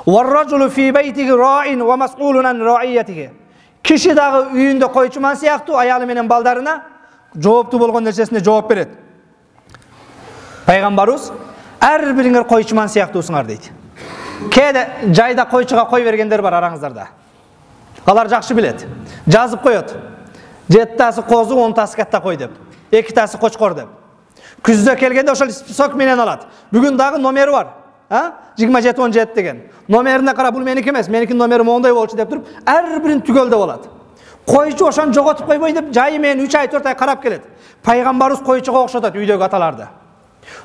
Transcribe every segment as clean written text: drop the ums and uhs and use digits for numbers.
Var-raculu fi beytihi ra'in ve mas'ulun an ra'iyatihi. Kişi dagı uyunda koyçuman siyaktı, ayalı menen baldarına жооптуу болгон нерсесине жооп берет. Пайгамбарыбыз ар бириңер койчуман сыяктуусуңар дейт. Кээде жайда койчуга кой бергендер бар араңыздарда. Алар жакшы билет. Жазып коет. 7 тасы козу, 10 тасы катта кой деп. 2 тасы кочкор деп. Күздө келгенде ошол список менен алат. Бүгүн дагы номери бар. 2717 деген. Номерине карап бул меники эмес, меникинин номери моундай болчу деп туруп, ар бирин түгөлдөп алат. Койчу ошону жоготуп койбой деп жайы менен 3 ай 4 ай карап келет. Пайгамбарыбыз койчуга окшотот үйдөгү аталарды.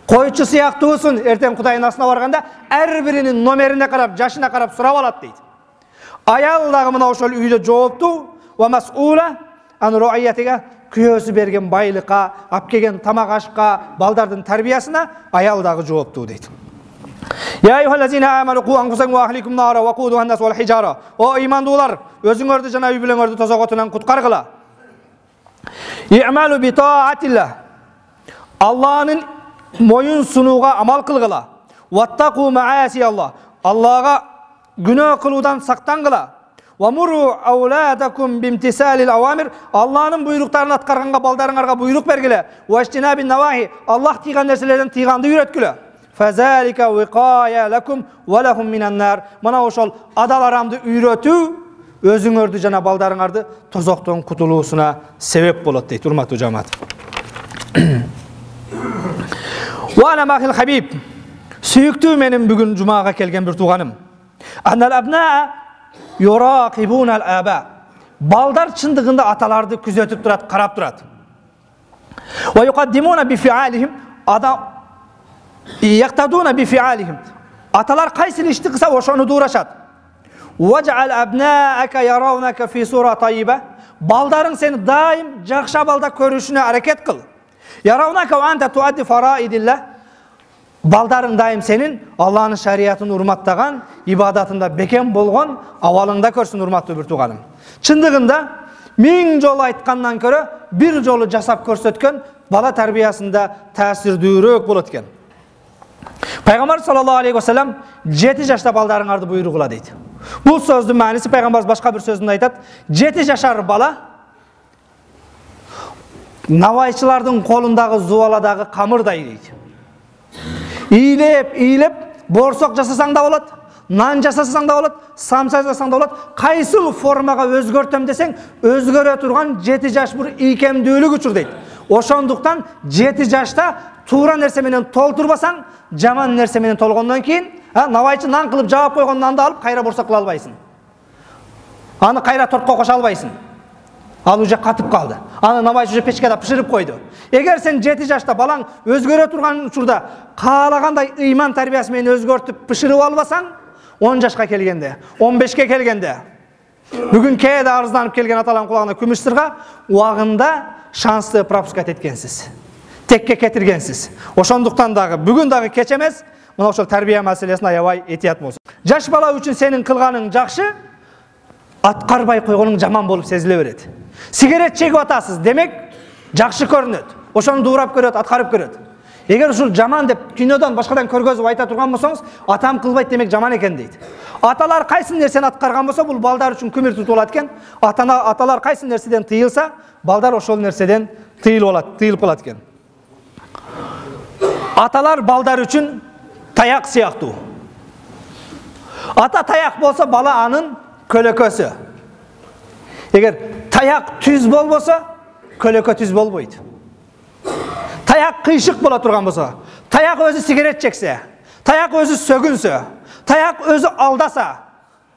Койчу сыяктуусун эртең Кудайдын асына барганда ар биринин номерине карап, жашына карап сурап алат дейт. Аял дагы мына ошол үйдө жооптуу ва мас'ула ан рa'iyatiga, күйөөсү берген байлыкка, алып келген тамак ашка, балдардын тарбиясына аял дагы жооптуу дейт. Ya eyyuhallazina amanu qu anfusakum wa ahlikum nara wa quduha an-nas wal hijara. O imandуулар, өзүңөрдү жана үй бүлөңөрдү тозок отунан куткаргыла. I'malu bi ta'atillah. Allah'ın moyun sunuğa amal kılgıla. Vattaqu ma'asiyallah. Allah'a günah kılıdan saktangıla. Wa muru auladakum bimtisalil awamir. Allah'ın buyruklarını atkarganga baldarыңарга buyruk bergile. Wa ijtinabin nawahi. Allah tiygan nerselerden tiyganды үйrötküle. Fazalika wiqaya lakum wa lahum minan nar. Mana oşol adalaramды үйrötүү özüңөрдү жана балдарыңарды тозоктон кутулуусуна себеп болот дейт, урматтуу жамаат. Wa ana mahil habib. Сүйүктүү менин бүгүн жумага келген бир тууганым. Annal abna yuraqibuna al-aba. Балдар чындыгында аталарды күзөтүп турат, карап турат. Wa yuqaddimuna bi fi'alihim. Yaqtaduna bi fi'alihim. Atalar qaysil işti kısa oşonu duuraşat. Waj'al abna'aka yarawnaka fi sura tayyiba. Baldarың seni daim жакшы балда көрүшүнө аракет кыл. Yarawnaka wa anta tuaddi faraidillah. Baldarың daim senin Allah'ın şariatını urmattagан, ibadetinde beken bolgon awalыңda көрсүн, урматтуу бир тууганым. Чындыгында 1000 жолу айткандан көрө бир жолу жасап көрсөткөн бала тарбиясында таасирдүүрөөк болот экен. Peygamber sallallahu aleyhi ve sellem 7 yaşta baldarыңарды буйругула дейт. Бул сөздүн маанisi Peygamber başka bir sözünde айтат. 7 жашар бала навайчылардын колундагы зубаладагы камырдай дейт. Ийлеп, борсок жасасаң да болот, нан жасасаң да болот, самса жасасаң да болот, кайсыл формага өзгөртөм десең, өзгөрө турган 7 жаш бир ийкемдүүлүк учур дейт. Ошондуктан 7 жашта туура нерсе менен толтурбасаң, жаман нерсе менен толгондон кийин, навайчы нан кылып жаап койгон нанды алып кайра борсок кыла албайсың. Аны кайра тортко кошо албайсың. Ал уже катып калды. Аны навайчы уже печкада пышырып койду. Эгер сен 7 жашта балаң өзгөрө турган учурда каалагандай ыйман тарбиясы менен өзгөртүп пышырып албасаң, 10 жашка келгенде, 15ке келгенде, бүгүн кээде арызданып келген аталардын кулагына күмүш сырга убагында шансты пропускать эткенсиз. Tekке кетиргенсиз. Ошондуктан дагы бүгүн дагы кеч эмес, мына ошол тарбия маселесине аябай этият болсун. Жаш бала үчүн сенин кылганың жакшы, аткарбай койгонуң жаман болуп сезиле берет. Сигарет чегип атасыз, демек жакшы көрүнөт. Ошону дуурап көрөт, аткарып көрөт. Эгер ушул жаман деп кинодон башкадан көргөзүп айта турган болсоңуз, атам кылбайт демек жаман экен дейт. Аталар кайсы нерсени аткарган болсо, бул балдар үчүн күмүр тутулат экен. Аталар кайсы нерседен тыйылса, балдар ошол нерседен тыйылып калат экен. Atalar balдар üçün tayak siyaqtu. Ata tayak bolsa bala anın kölökösü. Eğer tayak tüz bolbosa, kölökö tüz bolboydu. Tayak kıyışık bola turgan bolsa, tayak özü sigaret çekse, tayak özü sögünse, tayak özü aldasa,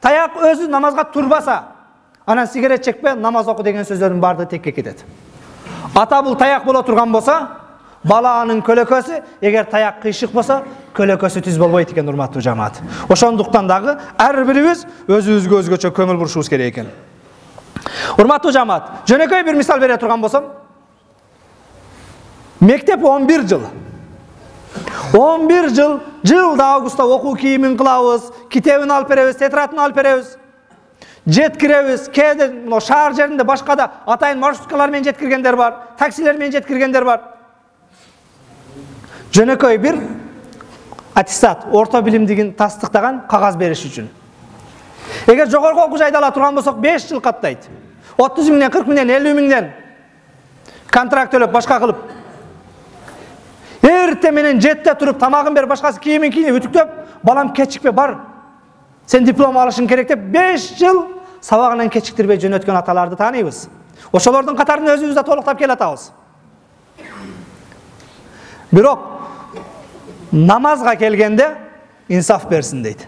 tayak özü namazga turbasa, anan sigaret çekpe, namaz oku degen sözlerin bardığı tekke ketedi. Ata bul tayak bola turgan bolsa, баланын көлөкөсү, эгер таяк кыйшык болсо, көлөкөсү түз болбойт экен, урматтуу жамаат. Ошондуктан дагы ар бирибиз өзүбүзгө өзгөчө көңүл бурушубуз керек экен. Урматтуу жамаат, жөнөкөй бир мисал бере турган болсом, мектеп 11 жыл. 11 жыл, жылда августта окуу кийимин кылабыз, китебин алып беребиз, тетрадын алып беребиз. Жеткиребиз, кээде шаар жеринде башкада атайын маршруткалар менен жеткиргендер бар, таксилер менен жеткиргендер бар. Жөнөкөй бир аттестат, орто билимдигин тастыктаган кагаз бериш үчүн. Эгер жогорку окуу жайда ала турган болсок 5 жыл каттайт. 30 миңден, 40 миңден, 50 миңден контракт төлөп башка кылып. Эрте менен жетте туруп тамагын берип башкасы кийимин кийинип үтүктөп, балам кечикпе бар. Сен диплом алышың керек деп 5 жыл сабагынан кечиктирбей жөнөткөн аталарды тааныйбыз. Ошолордун катарын өзүбүз да толуктап келатабыз. Бирок намазга келгенде инсаф берсин дейт.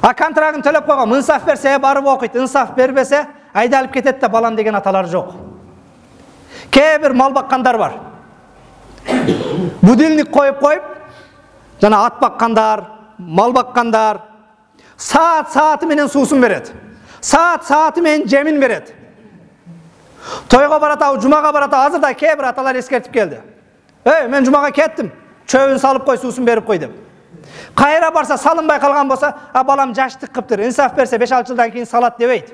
А контрагын төлөп койгон, инсаф берсе барып окуйт, инсаф бербесе айдалып кетет да балам деген аталар жок. Кээ бир мал баккандар бар. Будильник коюп, жана ат баккандар, мал баккандар сааты менен суусун берет. Сааты менен жемин берет. Тойго барат, жумага барат, азыр да кээ бир аталар эскертип келди. Мен жумага кеттим, чөбүн салып кой, суусун берип кой деп. Кайра барса салынбай калган болса, балам жаштык кыптыр, инсаф берсе 5-6 жылдан кийин салат дебейт.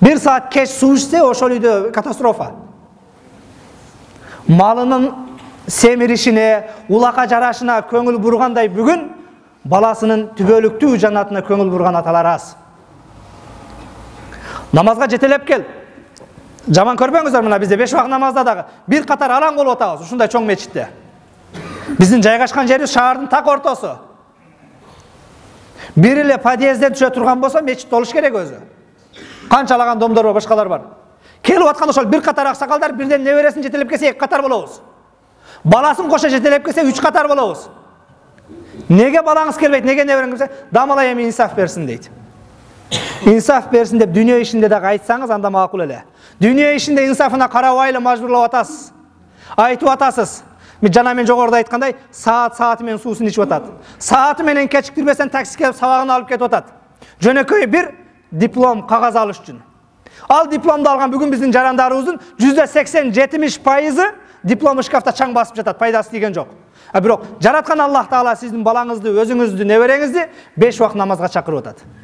1 саат кеч суу ичсе, ошол үйдө катастрофа. Малынын семиришине, улака жарашына көңүл бургандай бүгүн баласынын түбөлүктүү жанатына көңүл бурган аталар аз. Намазга жетелеп кел. Жаман көрбөңүздөр, мына бизде 5 вакыт намазда дагы бир катар алаң болуп атабыз, ушундай чоң мечитте. Биздин жайгашкан жерибиз шаардын так ортосу. Бир эле подъезден түшө турган болсо мечит болуш керек өзү. Канчалаган домдор бар, башкалар бар. Келип аткан ошол бир катар аксакалдар бирден небересин жетелеп келсе 2 катар болобуз. Баласын кошо жетелеп келсе 3 катар болобуз. Неге балаңыз келбейт, неге неберең келсе, дамалай эми инсаф берсин дейт. Инсаф берсин деп дүйнө ишинде дагы айтсаңыз анда макул эле. Дүйнө ишинде инсафына карабайлы мажбурлап атасыз. Айтып атасыз. Жана мен жогоруда айткандай, сааты менен суусун ичип атат. Сааты менен кечиктирбесен такси келип сабагын алып кетип атат. Жөнөкөй бир диплом, кагаз алыш үчүн. Ал дипломду алган бүгүн биздин жарандарыбыздын %80-70% диплом шкафта чаң басып жатат, пайдасы тийген жок. Бирок жараткан Аллах Таала сиздин балаңызды, өзүңүздү, небереңизди 5 вакыт намазга чакырып атат.